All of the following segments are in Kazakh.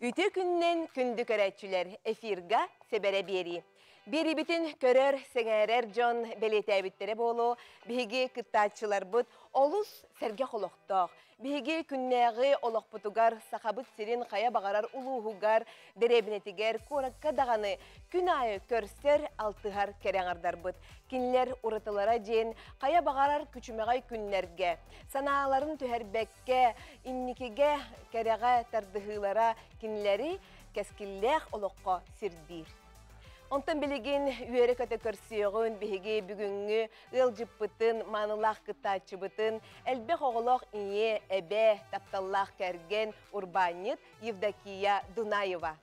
Үтü күннен күнді көрәтчілер эфирға себере бери. Бері бітін көрер сеңәрер жон белетәбіттері болу, бігі кыттатчылар бұд, олыс сәрге қолықтақ. Бігі күннәғі олық бұтугар, сақабыт сирин қая бағарар улуғугар, дәребінетігер, көракка дағаны, күн айы көрсер алтығар кәрәңардар бұд. Кинлер ұрытылара жен, қая бағарар күчімеғай күннерге. Санааларын түхәрбәкке, инникеге кәрәға тардығылара кинлері кәскілләқ олыққа сирдир. Онтан білеген үйері көті көрсіғын бігі бүгінгі ұлжыппытын, манылақ кыттачыбытын, әлбек оғылық ие әбе тапталлақ кәрген Урбанит Евдокия Дунаева.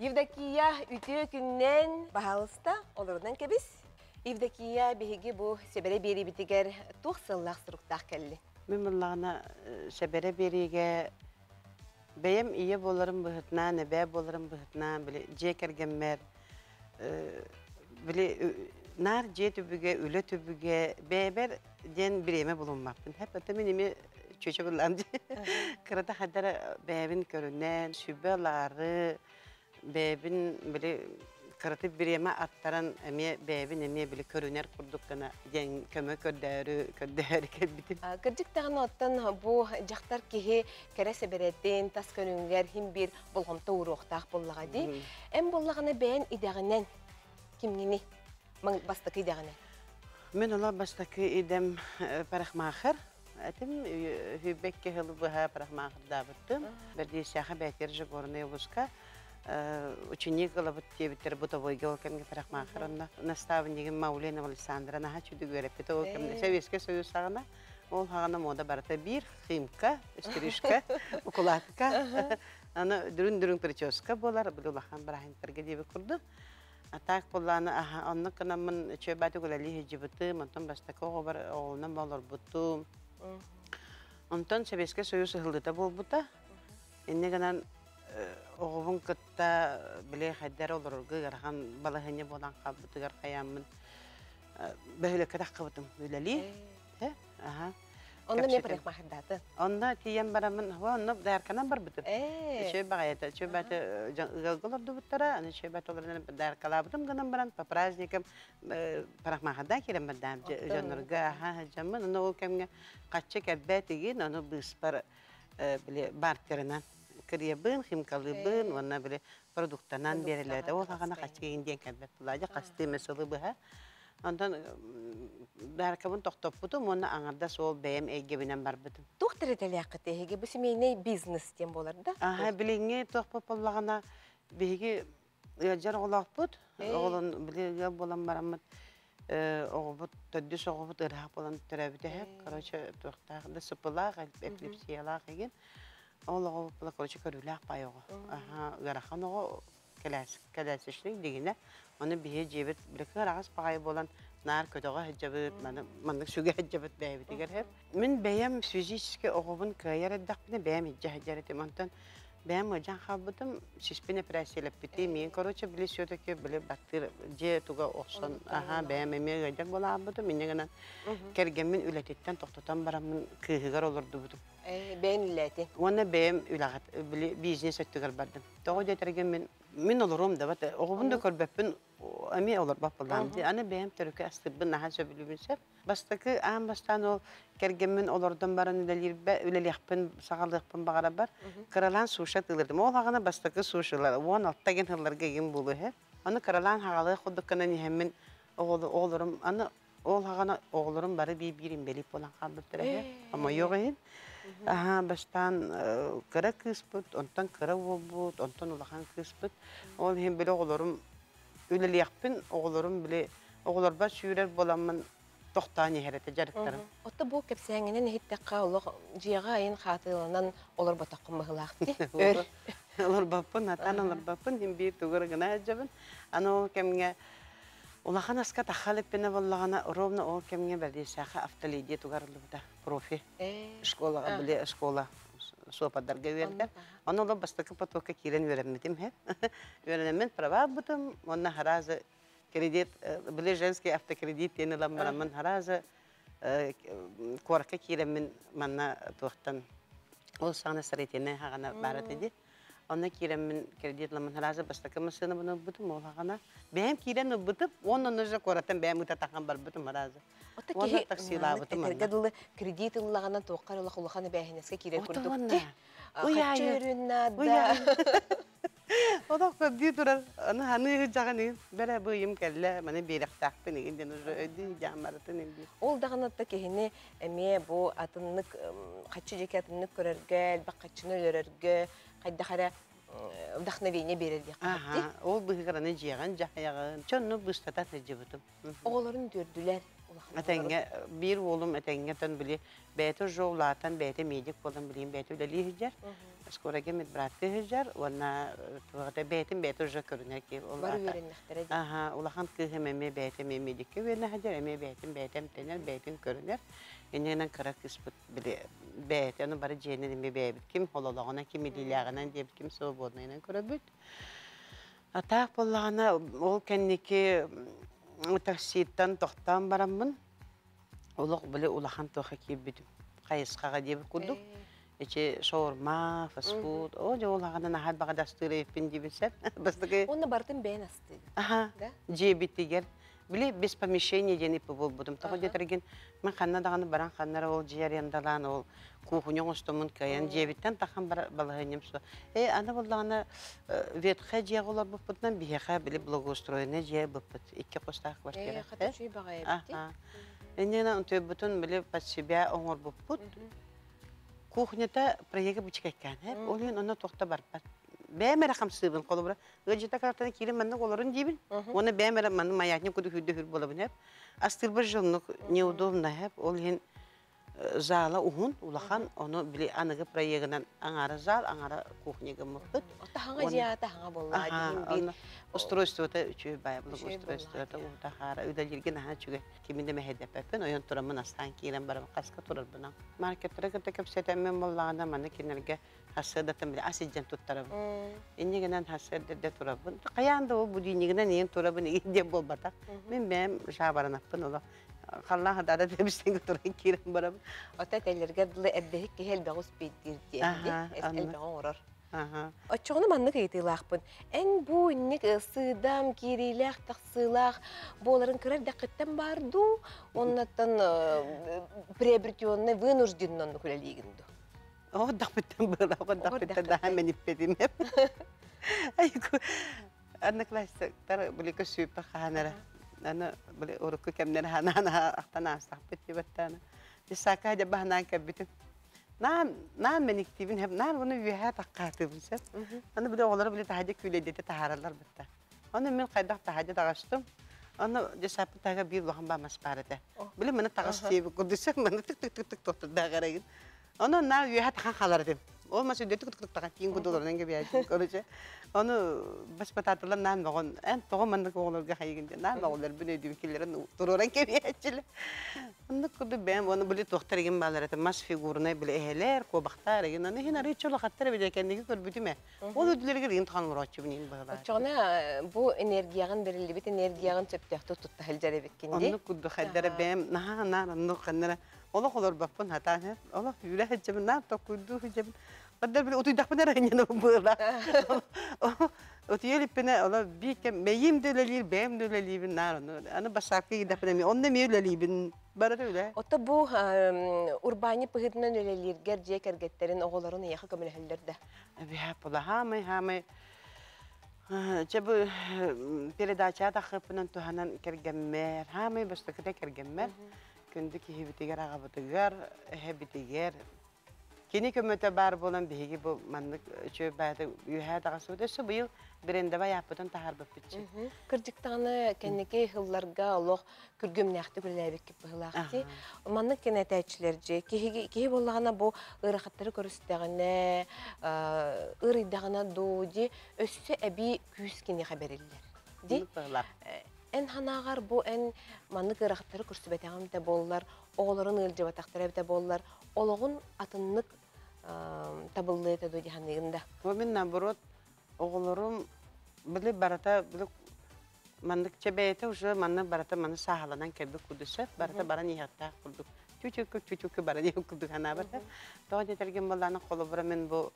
Евдокия үті күннен бағалыста олырынан кәбіз. Евдокия бігі бұл себере бері бітігер тұқсыллақ сұрықтақ кәлі. Мен бұлағына себере береге бәйім ие боларым бұғытнан, әбә боларым бұғытнан, же кәргенмер, нар же түбіге, үлі түбіге, бәйбәр ден біреме болынмақпын. Әп өті мен еме чөчі бұлам де. Қырыда қадар бәйбін көрінен, сүбәлары, бәйбін қырыты біреме аттаран әме бәйбін әме көрінер құрдыққына ден көмі көрдәрі кәлбітім. Кірдіктағын оттан бұл жақтар кеге кәрәсі береттен, тас көніңгер, хим бір болғымта ұруқтақ боллаға дей. Әм боллағына бәйін идағынан кімгені бастықы идағынан? Мен ола бастықы идем парақмақыр. Әтім хүбәкке ғылы бұға парақмақыр дабыттым. Бірдей сяға бәйтер жүк орны ұлысқа. Ученик голубот тебитер бутовой геокемге парахмахер онна наставнигин Маулена Александра наха чуду görep бит о кемне Советский Союз сагына ол хагана мода барата бир химка, стрижка, укладка, аны дүрүн прическа болар булахан брахинтерге диби курду. Атак буланы онны канамын чөбаты гөлали хижибыты, монтон бастако бар олнан болор буту. Онтон Советский Союз хылдыта болбута. Эннегенен оғыбын күтті біле қайдар олырғы ғарған балығыне болан қабытығар қаямын бәулі кәдақ қабытым өләли. Онда мен бірек мақырдаты? Онда тиен барамын, онда дәрканан бар бұтым. Чөй бағайты, чөй бәті ғылғыл орды бұттара, чөй бәті оларынан дәркала бұтым ғынан баран, по праздникам парақ мақырда керем бәддәм жонырға жамын. Оны ол кәмге қатшы кәлбәтіген, оны бұспар бартерінен. Кырьябын, химкалыбын, онна біле продуктанан беріледі. Ол ағана қачкеген ден кәлбәт бұлады, қасты мәсілі бұға. Ондан бәркабын тоқтап бұдым, оны аңарда сол бәйім әйгебінен бар бұдым. Тоқтыр етәлі ақыт әйге, бұл семейіне бизнес ден боларда? Біліңе тоқпап болағына бейге ұяджар олақ бұд. Оғылын білеге болан барамыд. Оғыбыд, төддіс оғыбыд ұрақ болан түрәбіді әп. Короче, тоқтағында сұпылақ, эпилепсиялақ еген. Ол оғы бұлы көрші көріләқ бай оғы. Ғарақан оғы кәләсішлік дегені, оны бейе жебет, білекі ғарағыз бағай болан нар көтіға әджабыт, маңдық сүге әджабыт бәйбіті кәріп. Мен бәйім физически оғыбын көйер әддақпіне бәйім әджа әджар етем. Онтан бәйім өжан қабыдым, шеспіне прәселіп біті. Мен көроча біле сөйтеке біле бақтыр же туға оқсын. Бәйім әме өжак бола абыдым. Менен кәргенмен үләтеттен тоқтатан барамын күйігер олырды бұдым. Бәйін үләті? Оны бәйім үләғат, бизнес өттігір бардым. Тоғы детерген мен олырым да бәті. Оғыбын да көрбәппін әме олар бапылдам. Аны бәйім түрікі әстібін наға сөбілі білсеп. Бастықы аң бастан ол кәргенмен олардан барын үләліқпін, сағалықпын бағара бар. Қыралан сушат ылырдым. Ол ағана бастықы сушылар. Оған алттаген ғыларға ген болу. Оны қыралан хағалы құдыққынан ехеммен оғылырым. Ол ағана оғылырым бары бейбірін беліп болан қалбыртыр. Ама жоқ ең. Бастан қыра кыспыт, онтан қыра олбыт, онтан улахан кыспыт. Ол ең білі оғылырым үләліқпін, оғылырым білі оғылырба сүйрер боламын тоқтан ехереті жарықтарым. Отты бұл кепсәңінен хиттаққа олық жиға айын қатылынан олар батаққын мұғылақты? Олар бапын, атан олар бапын, хем бір тұғыр ғына әджабын. Аны ол кәмге улахан асқа тақалеппені болағана ровна ол кәмге бәрдей сәқі автолидия тұғарылы бұда профи. Школаға біле, школа суападарға өрдер. Оны олар бастықы потоққа керен өрәмметім. Өрәммен права бұдым, онына харазы кредит, были женский автокредит, я не ламбараман хараза, корка киремин манна тухтан Ол саңна сыретіне хағана барат еді. Оны кирен мен кредитламын разы бастакы мысыны бұны бұтым ол хағана. Бәйім кирен бұтып, оның ұжы қоратын бәйім ұта таққан бар бұтым разы. Ота Оны кихи тақсила бұтым. гадылы кредит ыллагана тоққар улаханы бәйхинеске кирен Ота күрдік оны. те. Уя, Қачы уя. өріннада. Ода көбді тұрар, оны ханы жағын бәрі бұйым кәлі, мәне берек тақпын егінден ұжы өді жамарытын егді. Ол дағын отта кехіне әме бұ атыннық, қачы жеке атыннық көрергел, бақ қачыны өлерге, қайдақара вдохновение берерге қабытты. Ол бұғыраны жиған, жағаяғын, чонны бұстатат өжі бұтым. Оғыларын дөрділер. Әтәңге, бір олым әтәңге тон білі, бәйті жоулатан, бәйті медик болын білейін, бәйті өлі хүжер. Скорage медбратты хүжер, оны бәйтін бәйті ұжы көрінер ке. Бар өреннәқтері де. Улахан күйім әме бәйті медикке өріне хүжер, әме бәйтін бәйтім тәнер, бәйтін көрінер. Еннен қырық күспіт білі бәйті, оны бары жейінен әме бәйбіт, кім хололағына, кім еділіғынан дейбіт, кім соғбодынан көрі Атақ болағына ол кәннеке такситтан тоқтан барамын. Олық білі улахан тоқа кейбітім. Қайысқаға дейбі күрдік. Эче шаурма, фастфуд, о жолағанан ахад баға дастыры еппен дейбісіп. Оны бартын бәйін асты. Жебіттігер. Біле без помещения деніп бол бұдым. Тоғы детерген, мен қанна дағаны баран қаннары ол жер ендалан, ол кухунян ұстымын каян, жебіттен таққан балығынем со. Ана болағаны ветқа жеғ олар бұппытынан бейеқа біле благоустроены жеғ бұппыт. Икке қостақ квартира. Қатачуй баға ебітті. Эннена онтой бұтын біле под себя оңыр бұппыт. Кухнята проега бычкаккан, олен оны тоқта барпат. Бәмәрі қамсыбын қолы бұра. Өджета картаны келі мәнді оларын дейбін. Оны бәмәрі мәнді маятне күді хүрді хүр болабын. Астыр бір жылынық неудобна. Ол ен зала уғын, улахан, оны біле анығы проегінен аңары зал, аңары кухнеге мұқпыт. Ота хаңа жията хаңа болла дейін бет. Устройствота үші бай бұлық устройствота ұлта қара. Өдәлерген аға чүге кемінде мәхедеп әппен, ойын тұрамын астан кейлен барым қасқа тұрар бұна. Маркеттері күтті көпсетәмен болағында маны кенерге хасырдатын біле асиджен тұттарабын. Енегенен хасырдерде тұрабын. Қаянда ол бұл дейінегінен ең тұрабын егенде бол батақ. Мен бәм жабаран аппын олы. Қаллаға дада дәбістен тұрайын кейлен барабын. Ота тәлерге дылы әббәхік кехел бәғыз бейдерде. Әл бәғын орар. Очоғыны манны кайтылақпын. Ән бұ үннік сыдам, керейләқ, тақсылақ боларын кірер дәқіттен барду, оннаттан приобретенный вынужденнен күләлегінді. О, дақпыттен бұла, о, дақпыттен daha мен иппедім еп. Анны кластықтар бұлікі сүйіпі қағанары. Аны бұлі ұрықы кәмнер хана ақтан астақ бітті бәттаны. Десақа әде бағынан кәббітім. Нан мен иктибин hep nan bunu üyehe takkatı bilsem. Onu bile oğları bile tahaca küyleydi taharalar bitti. Onu men kaydak tahaca taştım. Onu cesapı taga bir lohan bamas parede. Bile beni tagas diye kurdusam beni tık tık tık tık tuttu da garayın. Onu na üyehe takkan kalardım. Olmasa de tık tık tık takkan kiyin kudularından gibi yaşım korucu. Onu baş patatılar nan bağın. En toğum mandık oğlarga hayıgınca. Nan bağırlar bunu ediyorum killerin dururan gibi yaşlı. Onu kurdu ben onu bile tohtarıgın bağlar. Mas figuruna bile ehler, kobaktar. Onu hina riçola katları bile kendini körbütüme. O ödülleri gelin tanrı uğraşçı benim bağlar. Çoğuna bu enerjiyağın verildi bit enerjiyağın çöptüğü tuttu halcara bekkinde. Onu kurdu hallara ben na onu kanlara. Allah olur bakın hata ne? Allah yüle hacım ne yaptı kurdu hacım. Kadar bile otuy dakma nereye yanı bağlar. Otuy lipine Allah bir kem meyim dölelir, benim dölelir bin nar onu. Anı basakı gidip mi? Onda mi dölelir bin? Bara öyle. Otta bu urbani pıhıdından ölelir gerçek ergetlerin oğulların yağı kömülehillerde. Bir hep ola hamay. Çabu передача da hepinin tuhanan kergemmer. Hamay bastakta kergemmer. Kündeki hibitiger ağabıtıger, hebitiger. Kini kömöte bar bolan bihigi bu manlık çöp bayda yuha da suda su bu birinde va yapıdan tahar bıpıçı. Kırcıktanı kendiki hıllarga Allah kürgümnäxti güllebek gibi hılaqti. Manlık kenetçilerce ki bollağına bu ıraqatları körüstəğine, ırıdağına doğucu össe ebi küs kini haberiller. Di? En hanağar bu en manlık ıraqatları kürsübetağım da bollar, oğların ılcı bataqtara da bollar, oloğun atınlık tabıllığı da doydu hanığında. Bu minna burot oğullarım bile barata bile manlık çebeyete uşu manlık barata manlık sahalanan kelbi kudüsü barata baran ihatta kurduk. чучук бара дип курдук ана бар. Тоон етерген баланы колобра мен бу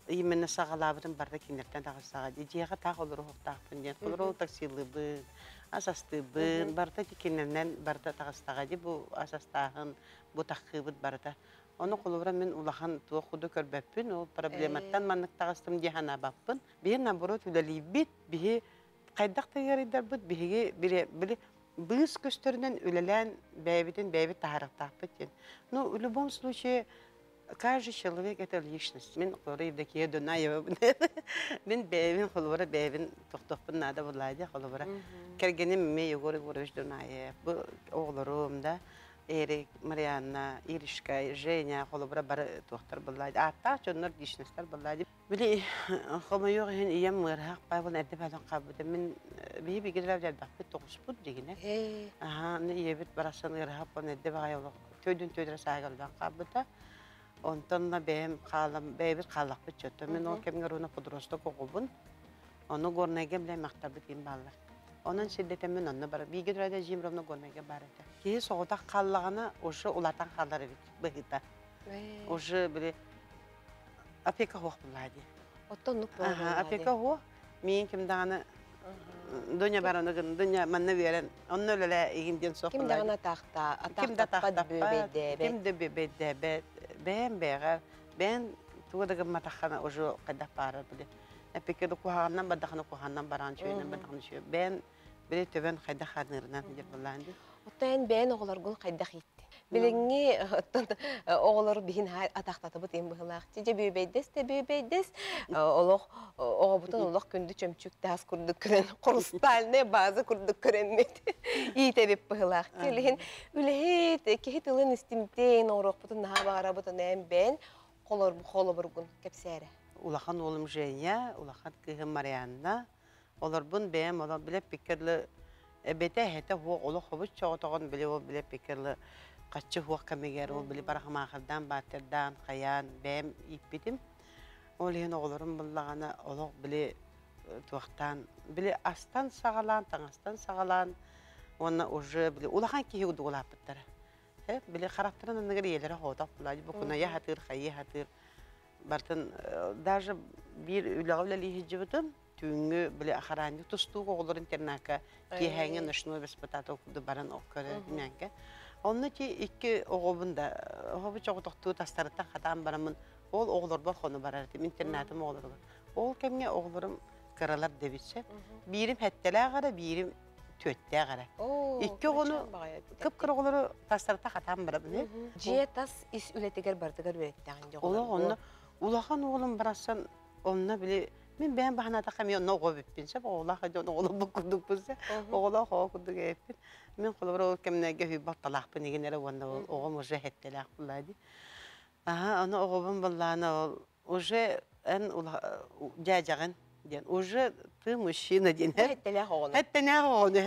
именно сагалабытын барда киндерден тагысага дижега так олор хоктакпын ден. Олор таксилыбы, асастыбы, барда дикеннен барда тагыстага ди бу асастагын бу такыбыт барда. Оны колобра мен улахан туу худу көрбөппүн, ол проблематтан маннык тагыстым дихана баппын. Бир наоборот үлелибит, бии кайдак тегеридер бут, биге бире быз көстөрүнөн үлелен бэбит тахарыктаппыт ден. Ну, в любом случае, каждый человек — это личность. Мен хоры евдокия Дунаева. Мен бэбин холбора бэбин тоқтоқпын нада булайды холбора. Кергеним ме Егор Егорович Дунаев. Бу оғларым да. Эрик, Марианна, Иришка, Женя холбора бары тоқтар булайды. Атта чоннор личностьтар булайды. Били хомойоқ хен ием мырхақ байбын әдіп әлін қабыды. Мен бейі бегедірәу дәрбақпы тоғыспыд дегіне. Аха, не ебет барасын ырхақ бон әдіп ағайолық. Төйдін сағалдан қабыды. Онтонна бэм қалам, бэбит қалақ бит чөттө. Мен ол кемгер оны подросток оқубын. Оны горнайге білай мақтабы дейм балар. Онын сидетемен онны бар. Биге дұрайда жимровны горнайге бар еді. Кейі соғытақ қалағына ұшы ұлатан қалары бит, бұғыта. Ұшы біле апека хоқ бұлайды. Оттон нұқ бұлайды. Апека хоқ. Мен кемдағаны Дуня баранығын, Дуня манны верен. Онны өлелі егінден соқ бұлайды. Кемдағына тақта, атақтаппад бөбейді. Кемді бөбейді, ben tuğdagım matahana ojo qada para bile. Peki de kuhandan badahana kuhandan baran şöyle badahana şöyle. Ben bile töben qada xanırnan dip bulandi. Otayn ben oğlar gül qada xitti. Bilingi oğlar bihin ataqtatıb dem bıhlaq. Tije bebeydes oloq oğbutan oloq kündü çömçük tas kurduk kören qurustalne bazı kurduk körenmet. İyi tebep bıhlaq. Tilihin ülehit kehitılın istimteyn oroqbutun naha bağarabutun ben qolor gün kepsere. Ulaqan oğlum Jenya, ulaqan kızım Marianna. Olar bun beğen olar bile pikirli bete hete hu oloq hobu çoğutağın bile o bile pikirli kaçı hu kameger o bile barahmağırdan batırdan qayan beğen ippidim. Olihin oğlarım bullağına oloq bile tuaqtan bile astan sağalan, tangastan sağalan. Ona ucu bile ulaqan ki hu dolapıttır. Bile xarakterin neger yelere hoda bulaydı. Bu kuna ya hatır, xayı hatır. Bartın даже bir ülağıyla lihicibdim. Tüngü bile axaranı tustuğu oğların ternaka ki hangin nışnı bespatata okudu baran okkara dinyanka. Onun ki iki oğubun da oğubu çok toxtuğu tastarıttan xatan baramın oğul oğlar bol xonu barardım. İnternatım oğlar var. Oğul kemge oğlarım karalar devitse. Birim hettele ağara, birim tötte ağara. İki onu kıpkırı oğları tastarıttan xatan baramın. Ciye tas is ületiger bardıgar veretten. Ola ulağan oğlum barasan onunla bile ben bahana takamıyorum ne o bipinse oğla hadi oğlu bu kurduk bize oğla o kurduk yapın ben kolabora o kemne gehi batalak beni genere vanda oğlum oje hettelak bulaydı aha onu oğlum ballana oje en jajağın diyen oje tı müşina diyen hettelak onu hettelak onu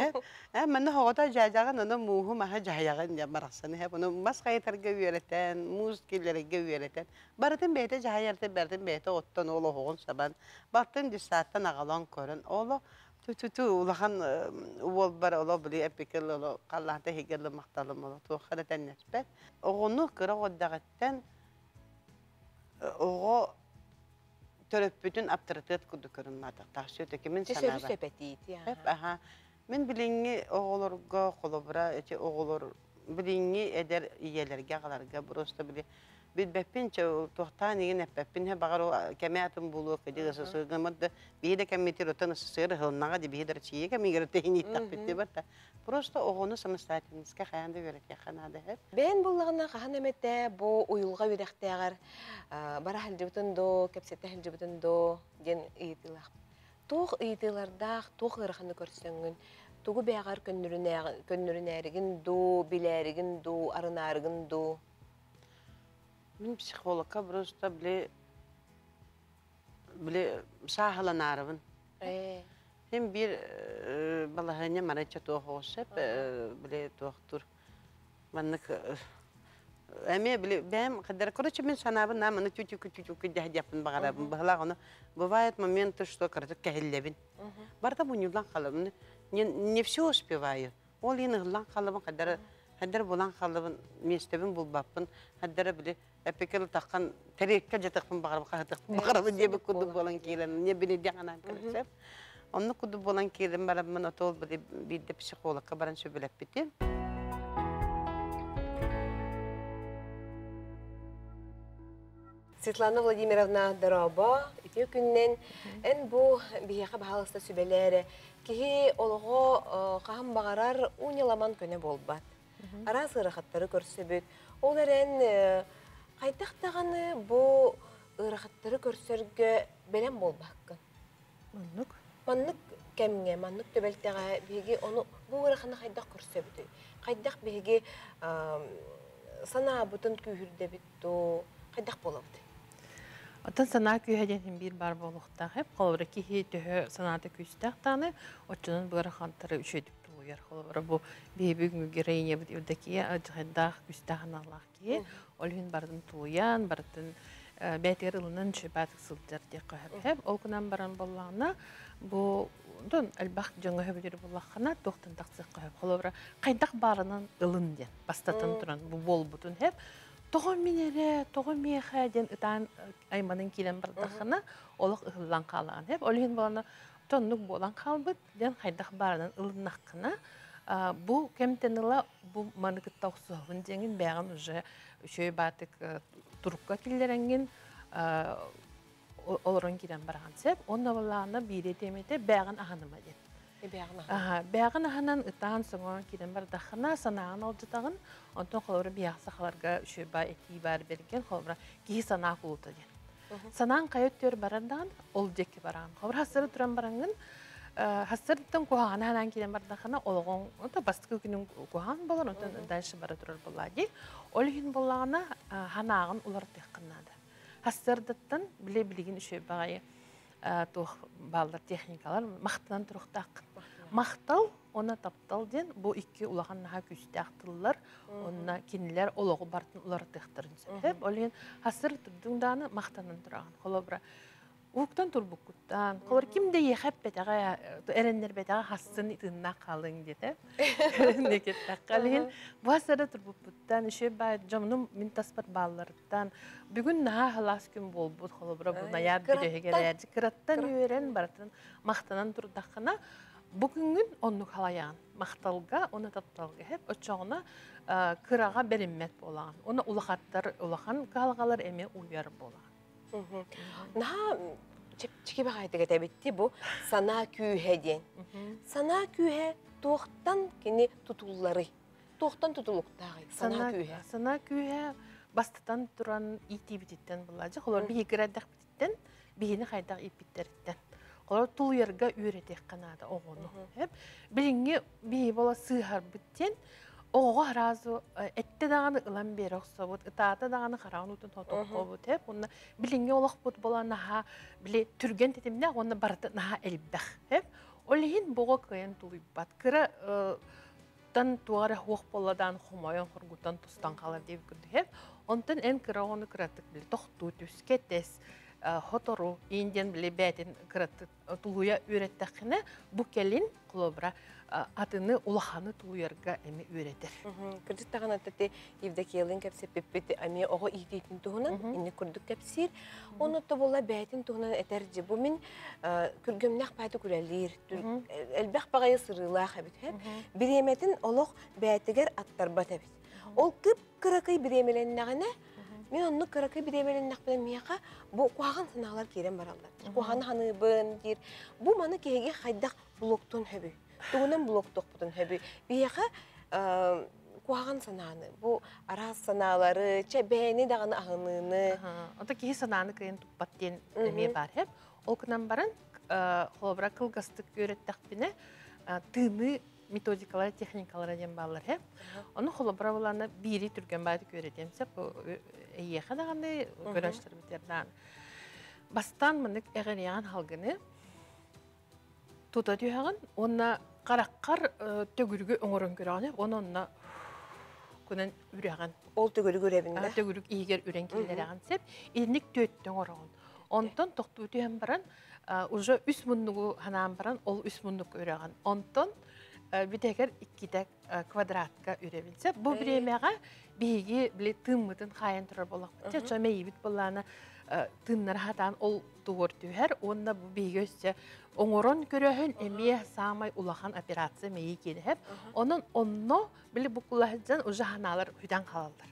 he men hoğda jajağın onu muhu maha jajağın ya marasını hep onu maskayı terge vereten muskillere gevereten barıtın beyte jahayarte berden beyte ottan oğlu hoğun saban baktın disattan ağalan körün oğlu tu ulağan ol bar oğlu bile epikirli oğlu kallahta hegirli maqtalım oğlu tuğadan nesbet oğunu kıra oddağıttan oğu töröpütün aptırıtıt kudu körünmadı. Taşıyor ki min sana sözü sepetiydi ya. Hep aha. Min bilingi oğulurga kolobra eti oğulur bilingi eder iyelerge qalarga prosta bile bir bepinçe tohtan yine bepin he bağır o kemetun bulu kedi sığımdı bir de kemetir otan sığır hılnaga di bir de çiye kemiger tehini tapıttı bata. Prosta oğunu samstatınız ka xayanda verek yaxanada hep. Ben bullağına qahan emette bu uyulga yürekteğer bara halcıbıtın do kepsete halcıbıtın do den iyitiler. Tuğ iyitilarda tuğ ırxanı görsengün tuğu beğer könnürünerigin do bilerigin do arınarigin do. Min psixologa prosta bile sahalanarım. Hem bir balahanya maraça toğusep bile toğtur. Manık Ами били бэм кадер короче мен санабын намыны чучук дяд япын багарабын бахла onu бывает моменты что картык кахиллебин барда бунюлан калым не все успеваю ол ины гылан калым кадер Haddara bulan qalыбын mestebin bulbapın. Haddara bile epekel takkan terekka jatıqpın bağırıp diye bir kudu bolan kelen. Ne beni diğanan kalsep. Onu kudu bolan kelen barabın otol bir de psikologka baran söbelep bitim. Светлана Владимировна Дороба, ити күннен эн бу бияка баалыста сүбелери кихи олого кахам багарар уняламан көне болбат. Арас ырахаттары көрсөбүт. Олар эн кайтактаганы бу ырахаттары көрсөргө белем болбаккын. Маннык кемге, маннык төбелтеге биги onu бу ыраханы кайдак көрсөбүт. Кайдак биги сана бутун күйүрдө битту. Кайдак болобут. Отан сана күйеден bir бар болуқта хеп қолыбыры кейі түйі санаты күйістақтаны отчының бұғыры қантары үшедіп тұлуыр қолыбыры бұл бейбігіңгі герейне бұд евдекие ажығайдақ күйістағын алақ кей олғын бардың тұлуян бардың бәйтер ұлының шөбәтік сылдар дек қойып ол күнан баран болағына бұл әлбақ жаңа өбілері болақына тоқтын тақсық қойып қолыбыры қайдақ барының ұлын ден бастатын тұран бұл бол бұтын хеп Тоғын менере, тоғын мейхәден ұтан айманын келен бардақына олық ұғылан қалаған. Олығын боланы тоннық болан қалбыд, ден қайдақ барынан ұлынаққына. Бұл кемтеніла бұл манықыттау сұғын деңін бәғын ұжы үшөй батық тұрыққа келдеренген олырын келен барған сәп. Оның олағына бейре темеде бәғын ағаныма ден. Бәғін ағанан ұтан соңын келен бардақына санағын алжытағын, онтон қолыбыры бияқса қаларға үші ба әтей бар берген қолыбыра кейі санақ ұлыты ден. Санағын қайөттер барандағын ол декі бараған. Қолыбыр хасыры тұран бараңын, хасырдың қоғаны ғанан келен бардақына олығын, бастықы күнің қоған болар, онтон дайшы бары тұрар болады. Ол үйін болағына ғанағын ұлар текқынады. Хасырдықтан біле-білеген үші бағайы тоқ балдар техникалар мақтынан тұрықтақ. Мақтал, ona taptal den bu iki ulağan naha küstəxtırlar, ona kinlər oloğu bartın uları təxtırın. Hep olun hasır turdungdanı maqtanan durağın. Qolabra uqtan turbukuttan. Qolar kimdə yexəb bətəğə erenlər bətəğə hassın itınna qalın dedi. Neket taqalın. Bu hasırda turbukuttan işe bay camının mintaspat ballardan. Bugün naha halas gün bolbut qolabra bu nayar birəyə gələcək. Qıratdan öyrən bartın maqtanan turdaqına Bugün onu halayan, maqtalga, onu taptalga hep öçağına kırağa berinmet bolan. Ona ulaqan qalğalar eme uyarı bolan. Naha çiki baxaydı gətebitti bu sana küheden. Sana kühe toxtan kini tutulları. Toxtan tutuluqtağı sana kühe. Sana kühe bastıdan duran itibititten bulacaq. Olar bir qıradaq bititten, birini qaydaq ipitteritten. Olar tul yerga üretek kanada oğunu. Hep bilingi bir bola sığar bitten. Oğa razı ette dağını ılan bir oxsobut, ıtaata dağını qarağın utun totoqobut hep. Onda bilingi olaq bot bola naha bile türgen tetimde onda barıda naha elbaq hep. Olihin boğa kıyan tuluybat. Kıra tan tuara hoq boladan xumayan xurgutan tustan qalar deyip kürdü hep. Ondan en kıra onu kıratık bile toxtu tüsketes. Hotoru indian bile bätin kıratı tuluya ürettekine bu kelin kulobra atını ulağanı tuluyarga emi üretir. Kırcık tağın atatı evdeki yılın kapsi pepeti ami oğu ihtiyatin tuğunan inni kurduk kapsir. Onu da bolla bätin tuğunan eterci bu min kürgümnaq paydı kürelir. Elbaq bağayı sırılaq habit hep. Biremetin oluq bätiger attar bat habit. Ol kıp kırakay biremelenneğine men onu kırakay biremelenneğ bilen miyaqa bu kuağın sınağlar keren barallar. Kuağın hanıbın dir. Bu manı kehege haydaq bloktun höbü. Tuğunan bloktuk butun höbü. Biyaqa kuağın sanağını, bu araz sanağları, çebeni dağını ağınını. O da kehi sanağını kıyan tuppat diyen demeye var hep. O kınan baran xolabra kılgastık öğrettik bine tığını metodikalara, teknikalara diyen bağlar hep. Onu xolabra olana biri Türkmen baydık öğretiyemse bu eyyəxə dağını görəşdir biterdən. Bastan mınık eğeriyan halgını tuta duyağın, ona qaraqqar tögürgü öngörün görəğini, ona kunan ürəğin. Ol tögürgü ürəbində? Tögürgü iyiger ürenkellerəğin sep, ilinlik töttün orağın. Ondan toxtu duyağın baran, uca üs munluğu hanağın baran, ol üs munluğu ürəğin. Ondan bir dəgər ikkidək квадратка үребилсе, бу биремега биги биле тыммытын хайын турар болак. Чача мейбит болланы тыннар хатан ол тугор түһәр, онда бу бигөсче оңорон көрөһөн эмие самай улахан операция мейи келеп, онун онно биле бу кулахжан ужаханалар хүдән калалар.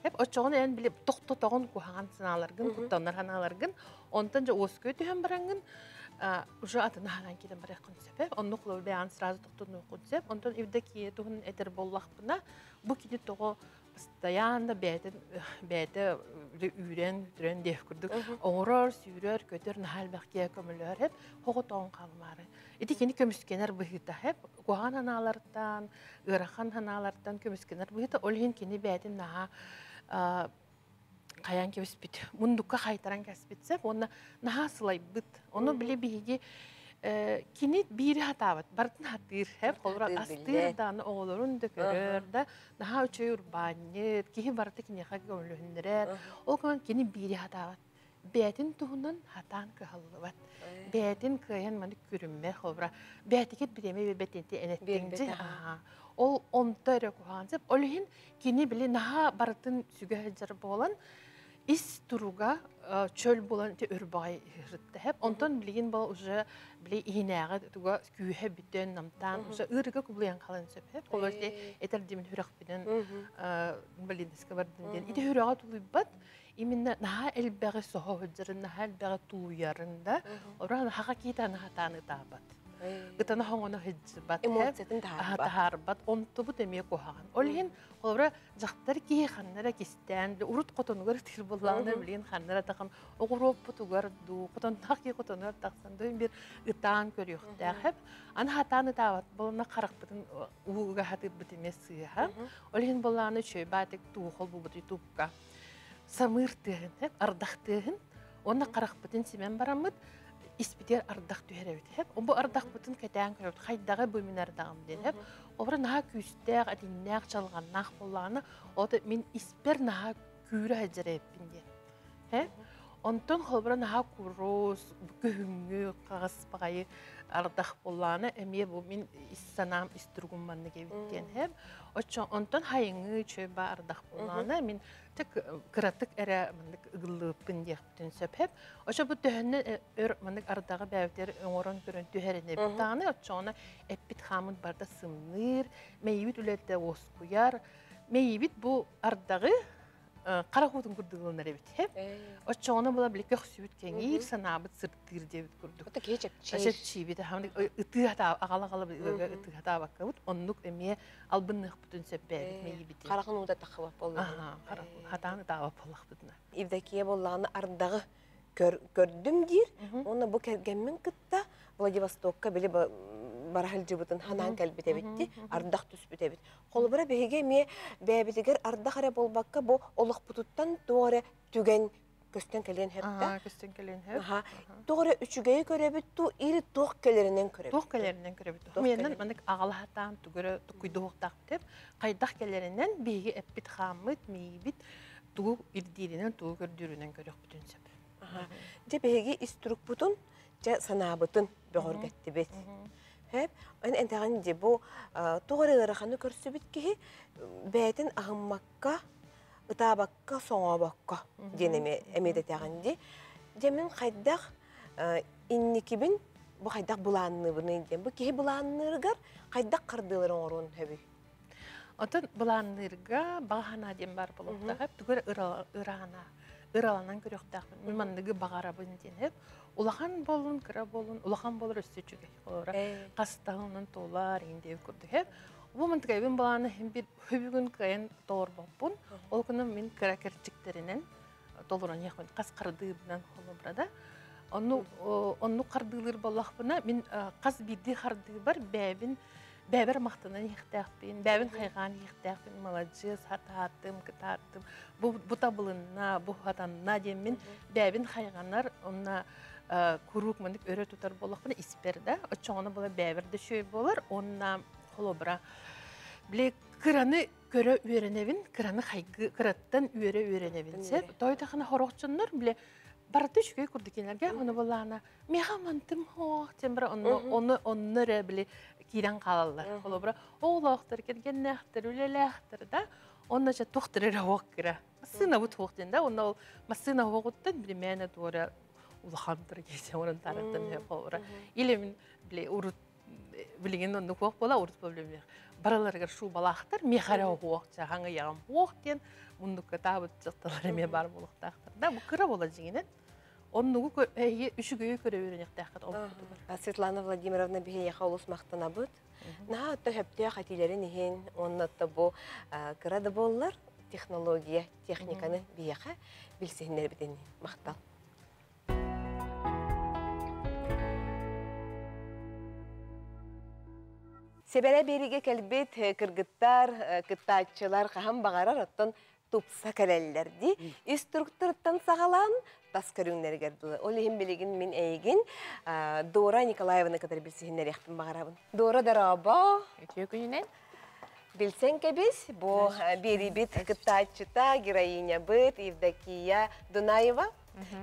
Hep oçağın en bile toktotağın kuhan sınalargın, kuttanlar hanalargın, ondan da oskö tühem barangın, uca atına halan kiden baraq konsep. Onu kulur beyan sırası toktonu konsep. Ondan evdeki tuhun eter bollaq buna, bu kidi toğu постоянно бәді үйрен, түрен дев күрдік. Оңырар, сүйрер, көтер, нахал бәқке көмілер, hep хоғы тоғын қалмары. Еті кені көміскенер бұғыта, hep қоған ханалардан, ұрақан ханалардан көміскенер бұғыта, олғын кені бәді наға қаян кеміспет. Мұндыққа қайтаран кәспетсеп, оны наға сылай бұд. Оны біле бейге Кинит бири хатават, бартын хатыр, хеп, олар астырдан оғылырын да көрір, да, наға үчөй урбанет, кейі барты кенеға көмілігіндірер, ол көмін кені бири хатават. Бәтін туғынан хатан көхалылыват. Бәтін көйен мәні көрінме, олар бәтікет білеме бәтенте әнеттіңді. Ол онты өрі көғансып, олығын кені біле наға бартын сүгәжір болан, ис туруга чөл болан те өрбай хырытты хеп. Онтон билген бол уже биле инәгы туга күйе бүтен намтан уже ырыга кублыян калын сөп хеп. Олар те этер димен хүрәк биден билдиске бардын. Ите хүрәгә тулыбат именно наһа элбәгә сохо хөҗрен наһа элбәгә тулуярында. Оран хака китаны хатаны табат. Гытана хоңоно хиджбат. Эмоциятын тахарбат. Онто бу демие кохаган. Олген олра жактар ки ханнара кистен урут котонгор тир булланы билген ханнара такан огуроп бутугар ду котон таки котонор таксан дөйм бир ытан көрүктә хеп. Аны хатаны табат. Булна каракбытын уга хатып битемеси ха. Олген булланы чөйбатык тухол бу бути тупка. Самыртыгын хеп ардактыгын. Оны каракбытын симен барамыт. İspiter ardaq tüherevit hep. O bu ardaq bütün ketən körüt. Xaydağı bölümlər dağım den hep. Obra naha küstəq, adinləq çalğannaq bollarını. O da min isper naha kürə həcərəbin den. Hep. Ondan xobra naha kuros, göhüngü, qağız bağayı ardaq bollarını. Əmiyə bu min issanam isturğummanı gevitken hep. Ondan hayıngı çöba ardaq bollarını min tek kıratık ərə mandık ıgıllıpın deyək bütün söp hep. Oça bu döhəndən mandık ardağı bəvdər öngorun görün tühərində bir tane. Oça ona əppit xamın barda sımnır, meyvit ülətdə oskuyar. Meyvit bu ardağı qaraqudun kurdığılınlar evet hep. Oça ona bula bilə kök sübüt kengir, sanabıt sırtır deyip kurduk. Ota keçək Aşet çiğbidi, hamdik ıtı hata, ağala-ağala ıtı hata bakavut. Onluk əmiyə albınlıq bütün söp bəvit meyvit. Qaraqın uda taxıvap boldu. Hatanı dava polaq buduna. Evdekiye bollarını ardağı gördüm deyir. Ona bu kergemmin kıtta Vladivostokka bile barahal cıbıtın hanan kalbite bitti. Ardaq tüsbüte bit. Kolubara behege miye bebitiger ardaq ara bolbakka bu olıq bututtan doğru tügen kösten kelen hep de. Kösten kelen hep. Doğru üçügeyi görebittu, iri toq kelerinden görebittu. Toq kelerinden görebittu. Menden mandık ağalı hatan tügörü kuyduğuq taqtep. Qaydaq kelerinden bege eppit xamit, meybit, tuğu irdirinden, tuğu gördüründen görüq bütün söp. De behege isturuk butun, de sanabıtın böğürgetti bit. Hep, entağın de bu doğru ırağını körsübit ki beytin ahımmakka, ıtabakka, soğabakka denemi emedetağın de. Demin qaydaq innikibin bu qaydaq bulanını bunu deyim. Bu ki bulanırgar qaydaq qardılırın orun hebi. Otan bulanırga bağana deyim bar buluqda hep tügör ırağına. Iralanan görüqtaq. Mandığı bağarabın den hep. Ulaqan bolun, kıra bolun, ulaqan bolur üstü çöge. Qastağının tolar indi kurdu hep. Bu mantıqa evin bağını hem bir hübügün kayan doğru babun. O günü min kıra kerçiklerinin doluran yaxın qas qardığından holu burada. Onu qardığılır bolaq buna min qas birdi qardığı var Bəbər maqtanan yıqtaqbin, bəbin qayğan yıqtaqbin, malacız, hatattım, kıtattım. Bu tabılına, bu hatanına demin bəbin qayğanlar ona kuruq mandık örə tutar bolaq buna isperdə. Çoğunu bola bəbirdə şöy bolar, ona holobra. Bile kıranı körə öyrənevin, kıranı qayğı kırattan öyrənevin. Toydaqına horoqçunlar bile barıda şüköy kurdukenlerge onu bolağına meha mantım hoq, tembra onu bile кирен қалалар. Олабыра оғлақтыр, кергеннәқтір, өлеләқтір да, онна жа тоқтырыр оқ кірі. Масына бұт оқтен да, онна ол масына оғыттан бір мәні туара улахантыр кейсе, оның тарақтан өп олабыра. Или мен біле ұрыт, білеген онды оқ бола, ұрыт проблемер. Бараларғар шу балақтыр, мехара оқ, жағаңа яғам оқтен, мұндыққа табыт жақталары ме бар болықтақтыр. Да, бұл кіра бола жегенен. Оннугу үшүгөй көрө беренектәккәт олып. Светлана Владимировна бигеяха олус мактанабыт. На төһөптө хатилерин иһин, оннатта бу кырады боллар, технология, техниканы бигеха билсеннер битен мактал. Себере бериге келбит кыргыттар, кыттаатчылар кахам багарар оттон тупса келелерди. Инструктортан сагалан тас көрүңнергерди. Ол ихин билигин мен эйгин Дора Николаевна кадar билсеннер яхтын багарабын. Дора дараба. Өтөкүнүнен Билсен кебис бу берибит кыттаатчыта героиня быт Евдокия Дунаева.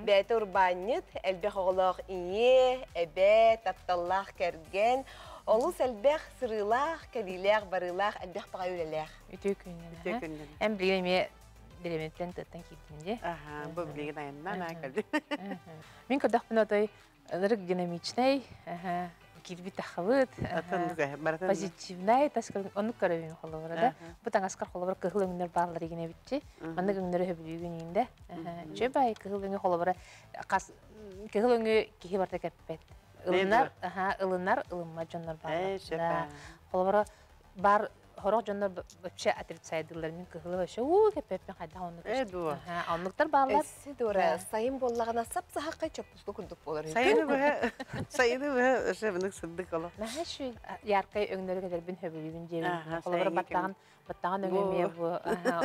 Бәйт урбанит, элбэх оголох ие, эбе, тапталлах керген. Олус элбэх сырылах, калилях, барылах, элбэх пага үлелях. өтөкүнүнен. Эм билеметтен тыттан киптинде. Аха, бу билеген айымнан акалды. Мен көрдөкпүн отой ырык динамичный, кирби тахабыт, позитивный, таскар onu көрөбүм холобора да. Бу таңаскар холобора кыгылыңнар барлар игене битчи. Манда гыңнары хөбүлүгүнүндө. Чөбай кыгылыңы холобора кас кыгылыңы кихи барта кеппет. Ылынар, ылынма жоннор бар. Холобора бар хорог жоннор вообще отрицайдылар мен кыгылы вообще кеппеппен кайда оны. Анныктар барлар. Дора, сайын боллагана сапса хакка чөпүскө күндүк болор. Сайыны бе, шебинек сыддык ола. Наһашы яркай өңнөрү кедер бин хөбүлүгүн жебин. Холобора баттаган өңөмө бу.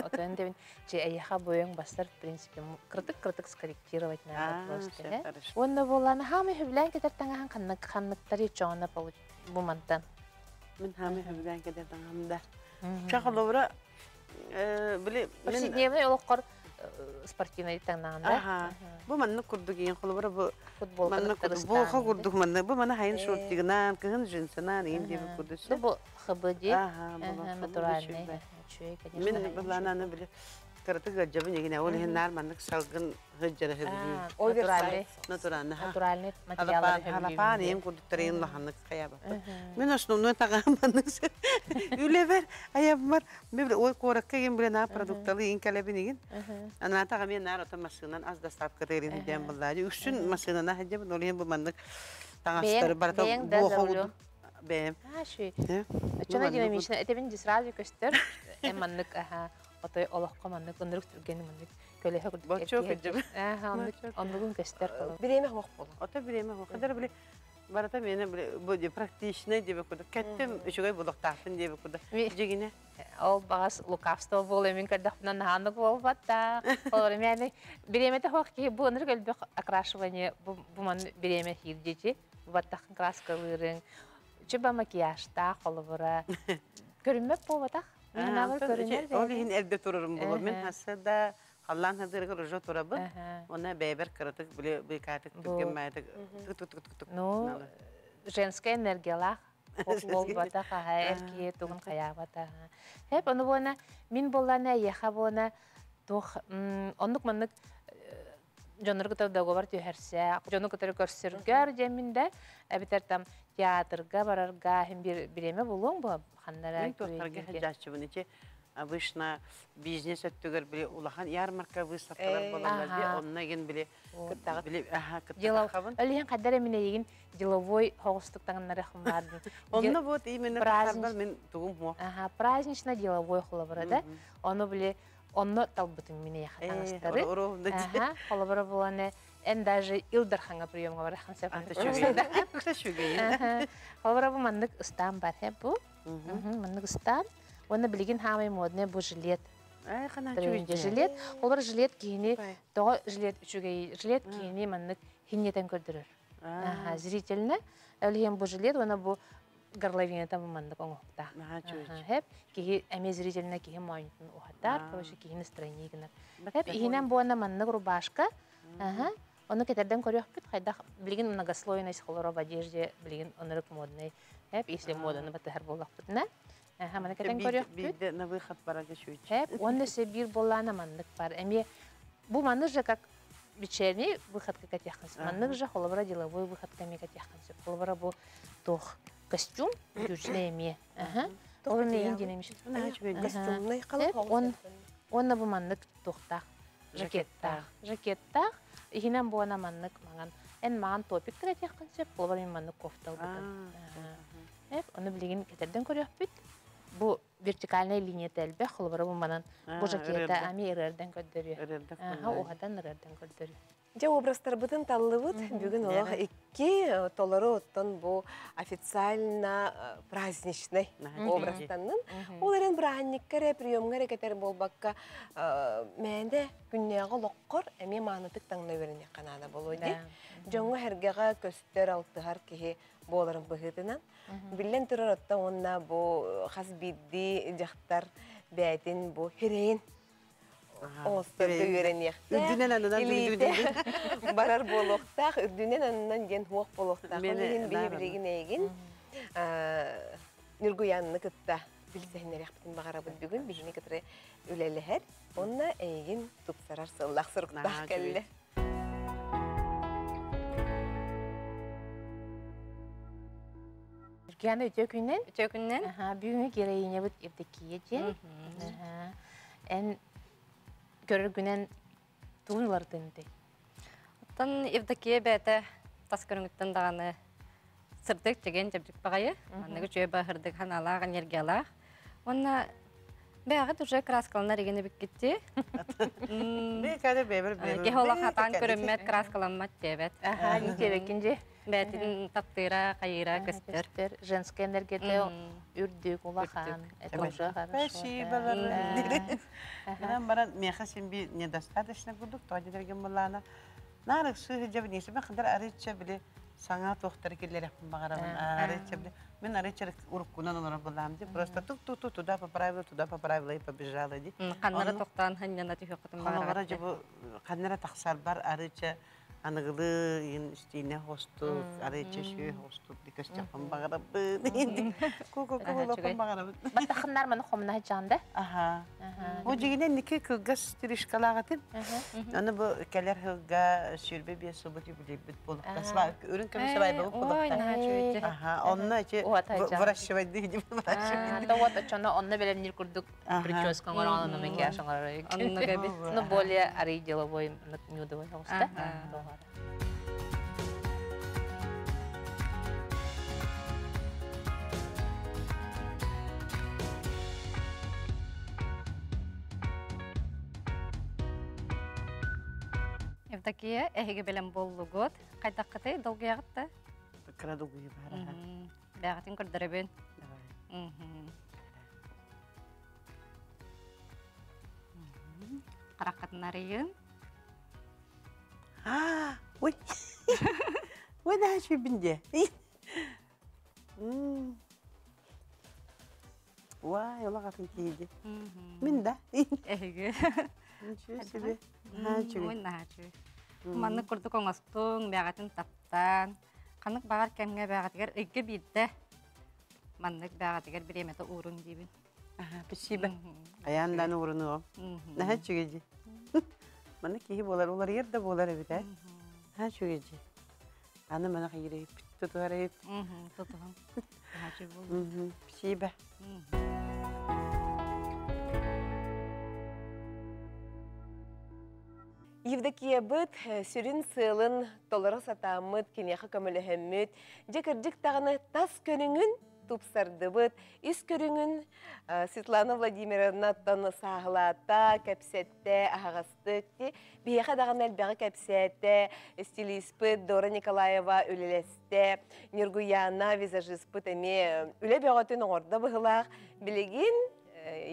Отон дебин же аяха боюң бастар в принципе крытык скорректировать надо просто. Онда болланы хамы хөбүлән кетер таңахан канныктары чоңна бу мантан. Мен хамы хөбүлән кетер таңамда. Чакалыбыра биле повседневный олоққор спортивный таңнағанда. Бу манны курдук еген холыбыра бу футбол бу курдук манны бу мана хайын шорттигинан кыгын жинсынан инде бу курдусы. Бу хбд натуральный. Мен булананы биле кырты гажабын егене ол хеннар манны салгын гыжжара хөбүлү. Натуральный материалдар хөбүлү. Халапан ем курдуктарын лаханны каяба. Мен основной тагаманны үлебер аябмар мен ой коракка ген биле на продукталы инкалебин еген. Ана тага мен нар автомашинан аз доставка терин дем буллары. Үчүн машинана хажабын ол ем бу манны тагастары барта бу хогу. Бем. Шу. Чона динамично. Это бин сразу көстөр. Маннык отой олоққа маннык өндүрүк түргени маннык көлөһө курдук. Бочо кыжып. Ондугун көстөр кылып. Биреме хок болу. Ото биреме хок. Кадар биле барата мени биле бу практичный деп курду. Кеттим үчүгөй булуктаптын деп курду. Жегине. Ол багас лукавство болу мен кадахнан хандык болбатта. Олар мени биремете хок ки бу өндүрүк элбек окрашивание бу ман биреме хирдечи. Баттахын краскалырың. Чөба макияжта холобора. Көрүнмөк болбатах. Ол хин элде турурум болу. Мен хасада халлан хадырга рожо турабы. Она бебер кырытык биле бекатык түгөн майдык. Ну, женская энергиялах болбатах, эрки тугун каябата. Хеп ону бона мин боллана яха бона тох ондук мандык жонор кытар договор төһәрсә, жонор кытар көрсөргөр деминде, әбитер там театрга барарга һәм биреме булуң бу ханнара. Мен тохтарга хаҗачы буны че обычно бизнес өттөгөр биле улахан ярмарка выставкалар болалар ди, онна ген биле кыттагы. Әлен кадәр менә еген деловой хогыстык таңнары хымбарды. Онна вот именно тарбал мен тугум мо. Празднично деловой холобрада. Оны биле онно талбытын мене яхатаңыстары. Холобра буланы эн даже Илдарханга приемга барахан сәфәр. Холобра бу мандык стан бар бу. Мандык стан. Оны билген хамай модне бу жилет. Жилет, олар жилет кийини, тоо жилет үчүгей жилет кийини мандык хиннетен көрдүрөр. Зрительне, әлген бу жилет, оны бу горловина там мандык оңокта. Хеп кии эме зрительне кии моюнтун ухатар, короче кии настроение гына. Хеп ихинен бу ана мандык рубашка, Оны кетерден көрөкпүт, хайда билген многослойный схолора в одежде, билген онырык модный. Хеп, если моданы батыхар боллакпыт, на? Мана кетен көрөкпүт. Биде на выход барады шуйч. Хеп, онда себир боллана маннык бар. Эми бу маннык же как вечерний выход как отяхнс. Маннык же холобра деловой выход ками отяхнс. Холобра бу тох костюм жүжле эми. Ол не индинемиш. Костюмный калып. Он бу маннык тохтак. Жакеттак. Ихинен буана маннык манган. Эн ман топик отяхнс. Холобра маннык кофтал бутын. Хеп, оны билген кетерден көрөкпүт. Бу вертикальная линия тәлбе холобра бу манан. Бу жакетта ами эрерден көддөрү. Огадан эрерден көддөрү. Же образдар бутын таллыбыт, бүгін олақ икки толары оттон бу официально праздничный образданнын. Оларын бранниккере, приемгере кетер болбакка мәнде күннеға лоққор әме манытык таңна веріне қанада болуйды. Жоңғы әргеға көстер алтығар кеге боларын бұғытынан. Білен тұрар отта онна бу қас бидді жақтар бәйтін бу херейін. Оңыстарды үйренекті. Үрдінен анынан Илейті барар болуқтақ, үрдінен анынан ген хуақ болуқтақ. Онын бейбілеген егін Нұргуянны күтті білсәйінер яқпытын бағарабын бүгін. Бейіне күтірі үлелі әр. Онына егін тұпсарар сыллақ сұрықтақ кәлі. Нұргуянны өте күннен? Өте күннен. Бүгінгі керейіне бұд евдекие жен. Ән көрір күнен туынлар тынды. Оттан Евдокия бәті тас көріңіттен дағаны сырдық деген жабдық бағайы. Анығы жөй бағырдық ханалақ, энергиялақ. Онна бәғыт уже краскаланар егені бүк кетті. Бәкәді бәбір. Кехолақ хатан көріммет краскаланмат дебет. Не тебекінже? Бәтін таптыра, қайыра, көстер. Женская энергия үрдік, улахан. Это уже хорошо. Спасибо. Баран меха симби недостаточно будук, то дерген булана. Нарык сүйі жабы несі бі қыдар арыча біле саңа тоқтар келер яқпын бағарамын. Арыча біле. Мен арыча уркунан олар бұлам де. Просто тук-тук-тук туда поправила и побежала де. Қаннары тоқтан ханнана түйі қытын бағарабы. Холовара жабы қаннара тақсар бар арыча анығылы ең істейіне хосту, арыча шүйі хосту. Дикас жапын бағарабы. Ку-ку-ку лопын бағарабы. Баттақындар маны қомына жанды? Аха. О жегенен неке кылгас тиришкалағатын. Оны бұл кәлер хылға сүрбе бе сұбыты білебіт болып. Өрін көмесі бай болып болуқтар. Аха, онына че выращивайды деп выращивайды. Вот очоно онна белен нир курдук прическа ngorong на макияж ngorong. Онна гэбит. Ну более ари деловой нюдовой хоста. Евдокия әйге білім болу год. Қайдақ қытай долғы яғытты? Краду гүйі бар. Бәғытын көрдірі бен. Қараққатын арайын. Ой! Ой, да, шүй бінде. Ой, ола қатын кейді. Мен да. Әйге. Ничего себе. Манны күрдік оңастың, бәғатын таптан. Қанық бағар кәмге бәғатығар үгі бейді. Маннык бәғатығар бір еметі ұрын дейбін. Спасибо. Аянданы ұрыны о. Наға чүгеде. Маны кейі болар, олар ерді болар әбіт, ә? Наға чүгеде. Аны мана қайырайып, тұтуарайып. Тұтуғым. Наға чүг болды. Спасибо. Евдокия быт, сүрін сылын, толары сатамыт, кенеқі көміліхімміт, жекірдік тағыны тас көніңін тупсарды быт, үс көріңін Светлана Владимировна таны сағылата, кәпсетті, ағастық, бейеқа дағын әлбәғі кәпсетті, стилист быт, Дора Николаева үлелесті, Нұргуяна визажист быт, әме үлі бәғатын оңырда бұғылақ, білеген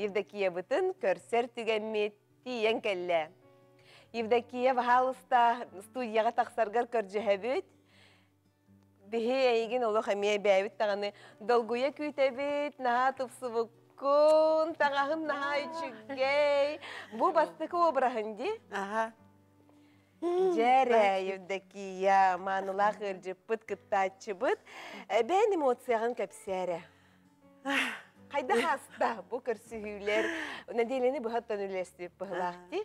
Евдокия бытын көрсер түгәммет, тиен кәлі. Евдокия бағалыста студияға тақсарғар көржіхәбіт. Бихе әйген олы қамия бәйбіт тағаны долгуя күйтәбіт, наға тұпсы бұққын, тағағын наға үчігей. Бұ бастықы обырағын де? Жәрі, Евдокия, манылақ ыржыппыт, кыттачыбыт. Бән эмоцияғын көпсәрі. Қайда хаста бұл көрсігілер? Наделені бұғаттан үлестіп бұғылақты?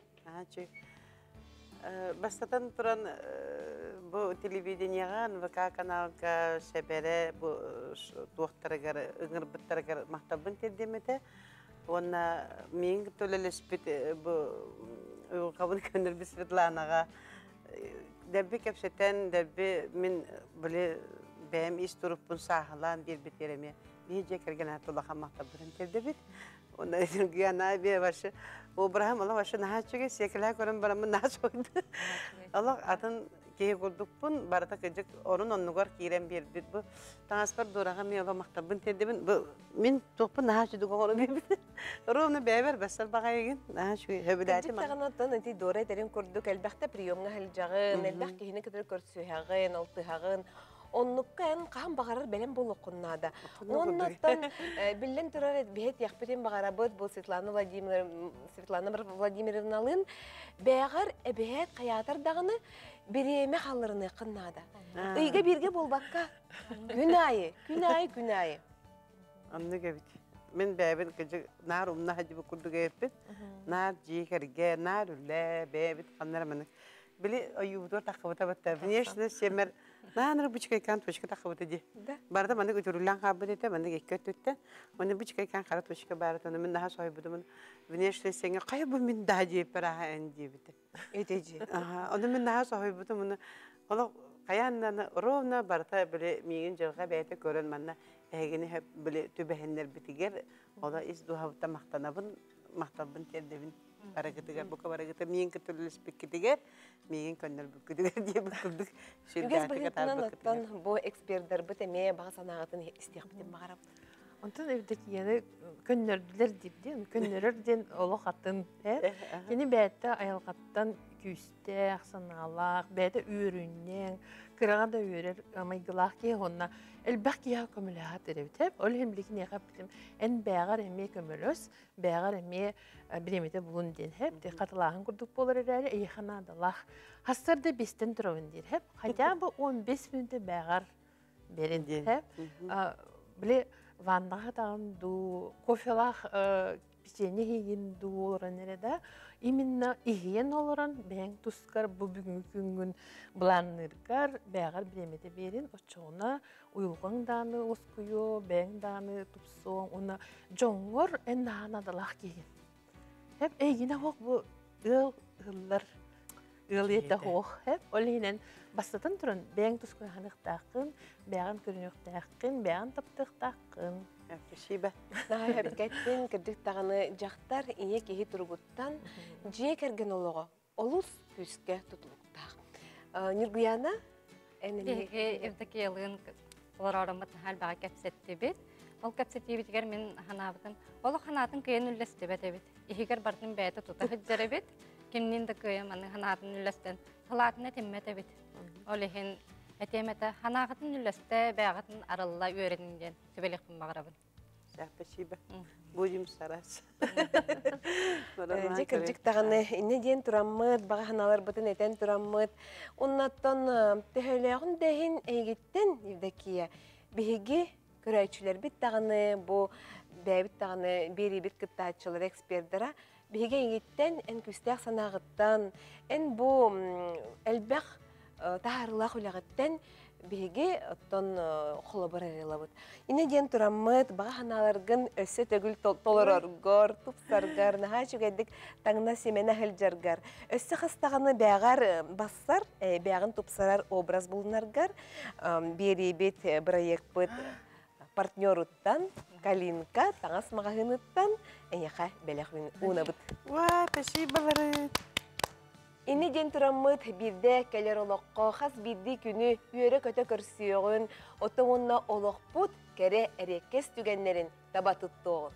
Бастатан туран бу телевиденияга НВК каналга шебере бу туактарыгар ыңырбыттарыгар мактабын тердемете. Онна мен төлелеспит бу кабын көнөр Светланага дәбби кепсетен дәбби мен биле бәм ис туруппун сахалан бир битереме. Бije kergen atulaha mактабын тердебит. Онда гана бе башы Обрахам Аллах башы нахачыга секеле көрөн барамын нахачыды. Аллах атын кей курдукпун барата кыжык орун оннугар кирен бердит бу. Таңаспар дурага мен Аллах мактабын тердебин. Бу мен топпун нахачыды гону бебит. Ровно бебер басар багайгын нахачы хөбүләти ма. Тагынаттан эти дора терен курдук әлбәттә приемга хәлҗагын, әлбәттә киһине китер көрсүһәгын, алтыһагын. Оннуккан кам багарар белем болукуннада. Оннаттан биллен турар бет яхпетен багарабыт бу Светлана Владимировналын бәгәр бет каятыр дагыны биреме халларыны кыннада. Ыйга бирге болбакка. Күнайы. Анны гебит. Мен бәбин кыжы нар умна хаҗыбы курдуга еппит. Нар җикерге, нар үле бәбит каннар мен. Били аюбдор такыбыта батта. Конечно, семер наныр бучкай кан точка такыбыта ди. Барда менде көтөрүлгән хабарете менде кеттетте. Менде бучкай кан кара точка барда мен наха сойбудым. Конечно, сеңе кай бу мен даҗи пара энди бит. Этеҗи. Аны мен наха сойбудым. Ала каяннан ровна барда биле миген җылга бәйте көрөн манна эгене хеп биле төбәһеннәр битигер. Ала ис дуһабта мактабын тердебин. Барагытыгар бука барагыты мен көтөлүс беккетигер мен көннөр бүккүдүгөр дип бүкүрдүк. Үгез быгытынан бу эксперттер бит эме бага санагатын истехбитен багарап. Онтон Евдокияны көннөрдүлөр дип ди, көннөрөрден олох атын, Кени бәтте аялгаттан күстә, аксаналак, бәтте үрүннән, кырага да үрер, амайгылак ки онна элбәк я көмөләт дебит. Ол хемликне яхаптым. Эн бәгәр эме көмөлөс, бәгәр эме биремете булун ден хеп, де катлагын курдук болар әле, иханадалах. Хастарда 5тен турын дир хеп. Хотя бу 15 минутта бәгәр берен хеп. Биле ваннага тагынду, кофелах печенье хигин дууранерда именно иген олоран бәң тускар бу бүгүнкү күнгүн бланныргар бәгәр биремете берин очона уйлган даны оскую бәң даны тупсоң уна жоңгор эннанадалах киген хеп эгине хок бу ыллар ылыта хок хеп олинен бастатын турун бәң тускуй ханыктакын бәгән көрүнөктакын бәгән таптыктакын Спасибо. Нахай хабикеттен кырдык таганы жактар ие кеһи тургуттан жие керген олого олус күскә тутулуктак. Нургуяна Эге Евдокиялын оларамат хал бага кепсетти бит. Ол кепсетти битгер мен ханабытын. Ол ханатын кыйын үллесте бит. Игер бардын бәйте тута хыджары бит. Кимнин да кыйын маны ханатын үллестен. Салатына теммете бит. Ол ихин этемете ханагатын үллесте бәгатын аралла үйренген. Сөбелектин багарабын. Спасибо. Будем стараться. Кырдык таганы инне ден тураммыт, бага ханалар бытын этен тураммыт. Оннаттан төһөлөгүн дәһин эгиттен Евдокия. Биһиги көрәйчүләр бит таганы бу бәбит таганы бери бит кыттачылар эксперттера биһиге эгиттен эн күстәк санагыттан эн бу элбәх таарылах улагыттан биһиге оттон холобор арылабыт. Ине ден тураммыт, бага ханаларгын өссө төгүл толороргор, тупсаргар, нахачугайдык таңна семена хылжаргар. Өссө хастаганы бәгәр бассар, бәгән тупсарар образ булнаргар, бери бит проект бит партнеруттан, Калинка, таңас магазиныттан, эняха белехвин унабыт. Ва, спасибо, Лары. Инне ден тураммыт бирде келер олоққа хас бирди күні үйері көті көрсүйіғын, отыңынна олоқпут кәрі әрекес түгенлерін табатыттығын.